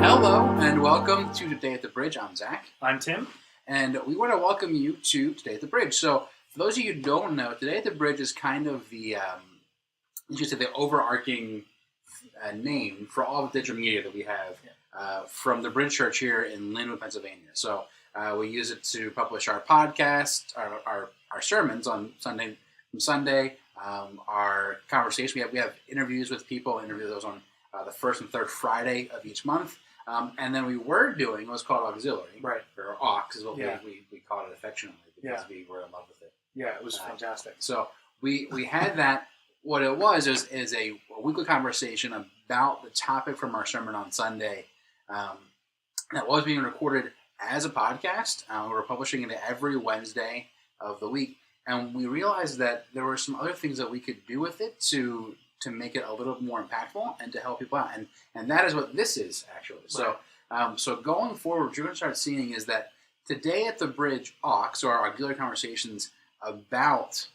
Hello and welcome to Today at the Bridge. I'm Zach. I'm Tim. And we want to welcome you to Today at the Bridge. So, for those of you who don't know, Today at the Bridge is kind of the, the overarching name for all the digital media that we have from the Bridge Church here in Linwood, Pennsylvania. So, we use it to publish our podcast, our sermons on Sunday, our conversation. We have interviews with people, interview those on the first and third Friday of each month. And then we were doing what's called auxiliary, Right. or aux is what we call it affectionately because we were in love with it. Yeah, it was fantastic. So we had that. What it was is a weekly conversation about the topic from our sermon on Sunday that was being recorded as a podcast. We were publishing it every Wednesday of the week, and we realized that there were some other things that we could do with it to make it a little more impactful and to help people out. And that is what this is, actually. So so going forward, what you're going to start seeing is that Today at the Bridge aux, or our auxiliary conversations about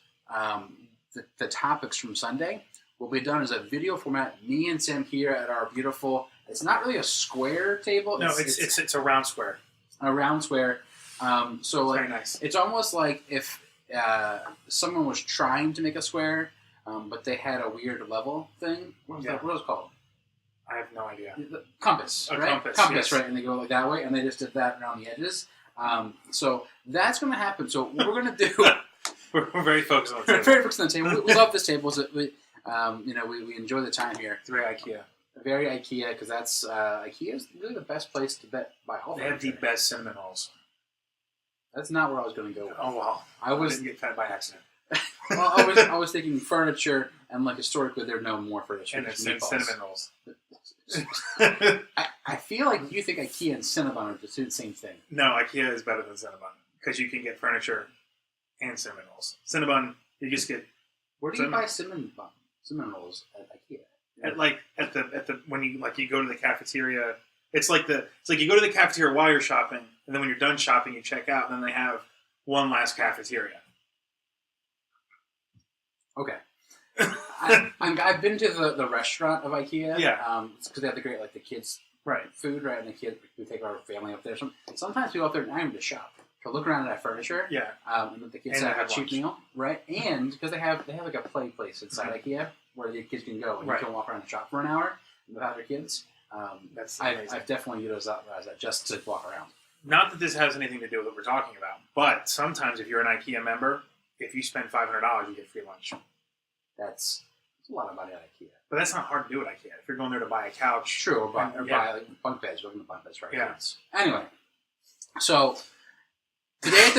the topics from Sunday, will be done as a video format. Me and Sam here at our beautiful, it's not really a square table. No, it's a round square. A round square. So like, very nice. It's almost like if someone was trying to make a square, but they had a weird level thing. What was it called? I have no idea. The compass, A right? compass, yes. Right? And they go like that way, and they just did that around the edges. So that's going to happen. So what we're going to do... We're very focused on the We're table. very focused on the table. We love this table. So we enjoy the time here. It's very IKEA. Very IKEA, because that's... IKEA is really the best place to buy all They have the furniture. best cinnamon rolls. That's not where I was going to go with. Oh, wow. I didn't get fed by accident. Well, I was thinking furniture, and like historically, there are no more furniture. And There's it's meatballs. cinnamon rolls. I feel like you think IKEA and Cinnabon are the same thing. No, IKEA is better than Cinnabon because you can get furniture and cinnamon rolls. Cinnabon, you just get Where do you buy cinnamon rolls at IKEA? at the when you go to the cafeteria. It's like you go to the cafeteria while you're shopping, and then when you're done shopping, you check out, and then they have one last cafeteria. Okay. I've been to the restaurant of IKEA. Yeah. Because they have the great the kids Right. food, right? And we take our family up there. Sometimes we go up there not even to shop, to look around at that furniture. Yeah. And that the kids And have a have cheap lunch. meal, right? And because they have like a play place inside IKEA where the kids can go and Right. you can walk around and shop for an hour without their kids. That's amazing. I've definitely utilized that just to walk around. Not that this has anything to do with what we're talking about, but sometimes if you're an IKEA member, if you spend $500, you get free lunch. That's a lot of money at IKEA. But that's not hard to do at IKEA. If you're going there to buy a couch, True, or buy bunk beds. We're going to bunk beds for our kids. Anyway, so today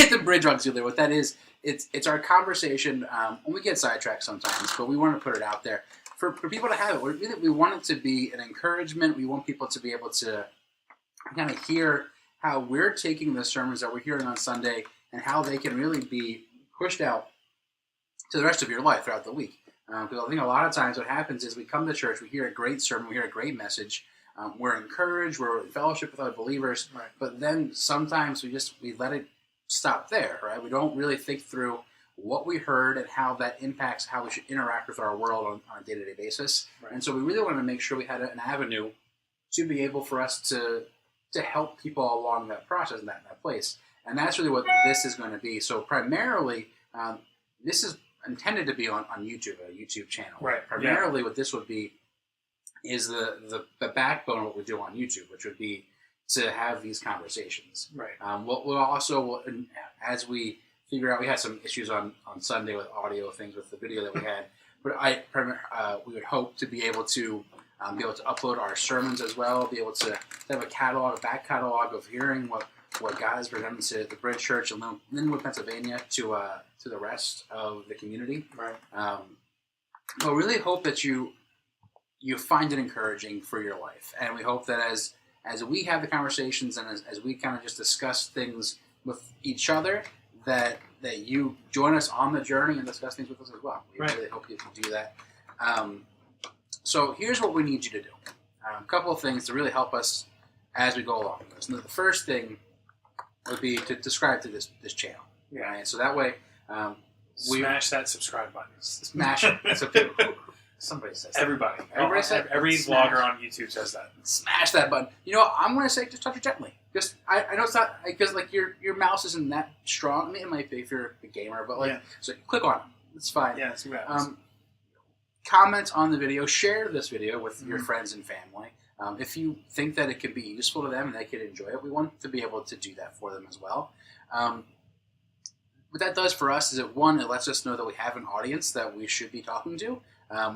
at the Bridge Auxiliary, what that is, it's our conversation. And we get sidetracked sometimes, but we want to put it out there for people to have it. We want it to be an encouragement. We want people to be able to kind of hear how we're taking the sermons that we're hearing on Sunday and how they can really be pushed out to the rest of your life throughout the week. Because I think a lot of times what happens is we come to church, we hear a great sermon, we hear a great message, we're encouraged, we're in fellowship with other believers, Right. but then sometimes we let it stop there, right? We don't really think through what we heard and how that impacts how we should interact with our world on a day-to-day basis. Right. And so we really want to make sure we had an avenue to be able for us to help people along that process and that place. And that's really what this is going to be. So primarily, this is intended to be on YouTube, a YouTube channel. Right. Primarily what this would be is the backbone of what we do on YouTube, which would be to have these conversations. Right. What we'll also, as we figure out, we had some issues on Sunday with audio things with the video that we had, but we would hope to be able to upload our sermons as well, be able to have a back catalog of hearing what God has presented to the Bridge Church in Linwood, Pennsylvania, to the rest of the community. Right. But really hope that you find it encouraging for your life, and we hope that as we have the conversations and as we kind of just discuss things with each other, that you join us on the journey and discuss things with us as well. We really hope you can do that. So here's what we need you to do. A couple of things to really help us as we go along with this. And the first thing would be to subscribe to this channel. Yeah. Right? So that way, Smash that subscribe button. smash it. So Somebody says that. Everybody. Everybody said Every smash. vlogger on YouTube says that. Smash that button. You know what? I'm going to say just touch it gently. Just I know it's not because like your mouse isn't that strong. I mean, it might be if you're a gamer, but like Yeah. so click on it. It's fine. Yeah, see what happens. Comment on the video. Share this video with your friends and family. If you think that it could be useful to them and they could enjoy it, we want to be able to do that for them as well. What that does for us is it lets us know that we have an audience that we should be talking to.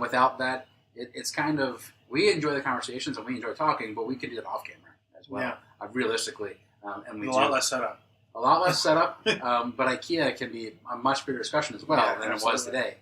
Without that, it's kind of, we enjoy the conversations and we enjoy talking, but we can do it off camera as well, realistically. And we a lot less setup. A lot less setup, but IKEA can be a much bigger discussion as well than it was today.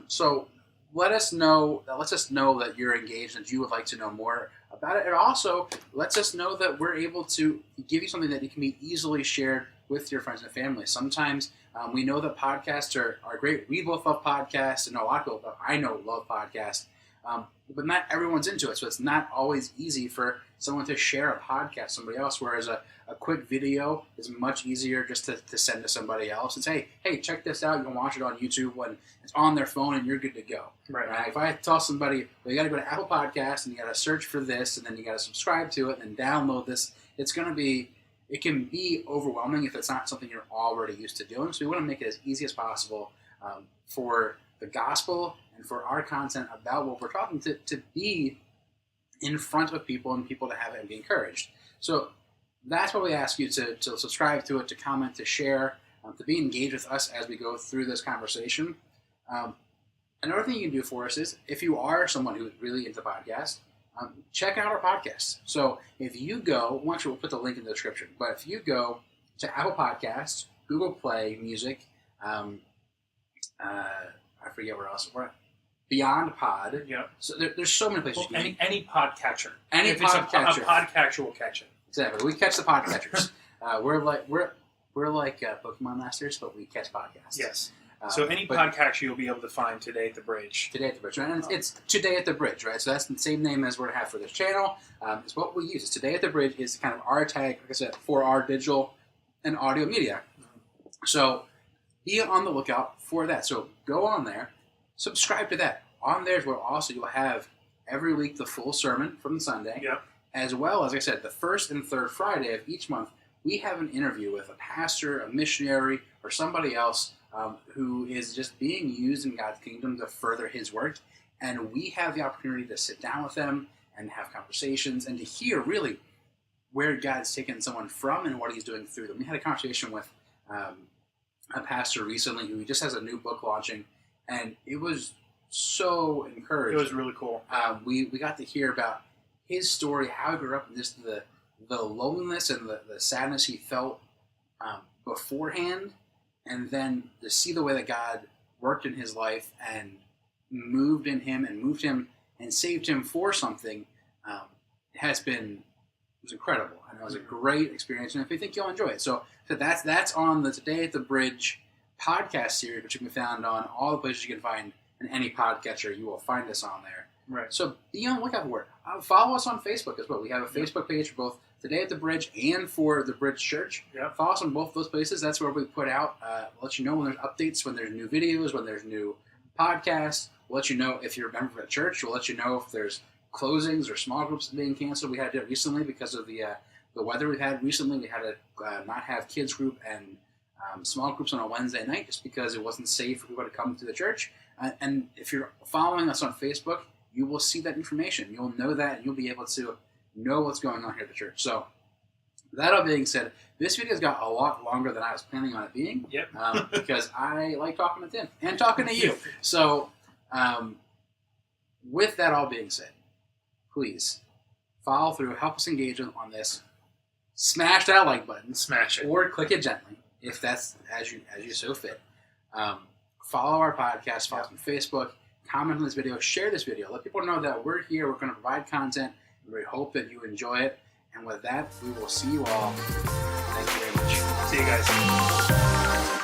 So let us know. That lets us know that you're engaged and you would like to know more about it. It also lets us know that we're able to give you something that can be easily shared with your friends and family. Sometimes we know that podcasts are great. We both love podcasts, and a lot of people I know love podcasts, but not everyone's into it. So it's not always easy for someone to share a podcast with somebody else, whereas a quick video is much easier just to send to somebody else and say, hey, check this out. You can watch it on YouTube when it's on their phone and you're good to go. Right? If I tell somebody, well, you got to go to Apple Podcasts and you got to search for this and then you got to subscribe to it and then download this, it can be overwhelming if it's not something you're already used to doing. So we want to make it as easy as possible for the gospel and for our content about what we're talking to be in front of people and people to have it and be encouraged. So that's what we ask you to subscribe to it, to comment, to share, to be engaged with us as we go through this conversation. Another thing you can do for us is, if you are someone who's really into podcasts, check out our podcast. So if you go, we'll put the link in the description, but if you go to Apple Podcasts, Google Play Music, I forget where else we're at, Beyond Pod. Yeah. So there's so many places. Well, any podcatcher. If podcatcher. A podcatcher will catch it. Exactly. We catch the podcatchers. We're like Pokemon masters, but we catch podcasts. Yes. So any podcatcher you'll be able to find Today at the Bridge. Today at the Bridge, right? And it's Today at the Bridge, right? So that's the same name as we're going to have for this channel. It's what we use. It's Today at the Bridge is kind of our tag, like I said, for our digital and audio media. So be on the lookout for that. So go on there, subscribe to that. On there is where also you'll have every week the full sermon from Sunday, as well as, like I said, the first and third Friday of each month, we have an interview with a pastor, a missionary, or somebody else who is just being used in God's kingdom to further his work. And we have the opportunity to sit down with them and have conversations and to hear really where God's taken someone from and what he's doing through them. We had a conversation with a pastor recently who just has a new book launching, and it was so encouraging. It was really cool. We got to hear about his story, how he grew up, and just the loneliness and the sadness he felt beforehand, and then to see the way that God worked in his life and moved in him and saved him for something was incredible. And it was a great experience, and if you think you'll enjoy it. So that's on the Today at the Bridge podcast series, which can be found on all the places you can find in any podcatcher. You will find us on there. Right. So be on the lookout for it. Follow us on Facebook as well. We have a Facebook page for both Today at the Bridge and for the Bridge Church. Follow us on both those places. That's where we put out, let you know when there's updates, when there's new videos, when there's new podcasts. We'll let you know if you're a member of a church. We'll let you know if there's closings or small groups being canceled. We had to do it recently because of the weather we've had recently. We had to not have kids group and small groups on a Wednesday night just because it wasn't safe for people to come to the church. And if you're following us on Facebook, you will see that information. You'll know that, and you'll be able to know what's going on here at the church. So, that all being said, this video's got a lot longer than I was planning on it being. Because I like talking to Tim and talking to you. So, with that all being said, please follow through, help us engage on this. Smash that like button. Smash it. Or click it gently if that's as you so fit. Follow our podcast, follow us on Facebook, comment on this video, share this video. Let people know that we're here, we're going to provide content, and we hope that you enjoy it. And with that, we will see you all. Thank you very much. See you guys.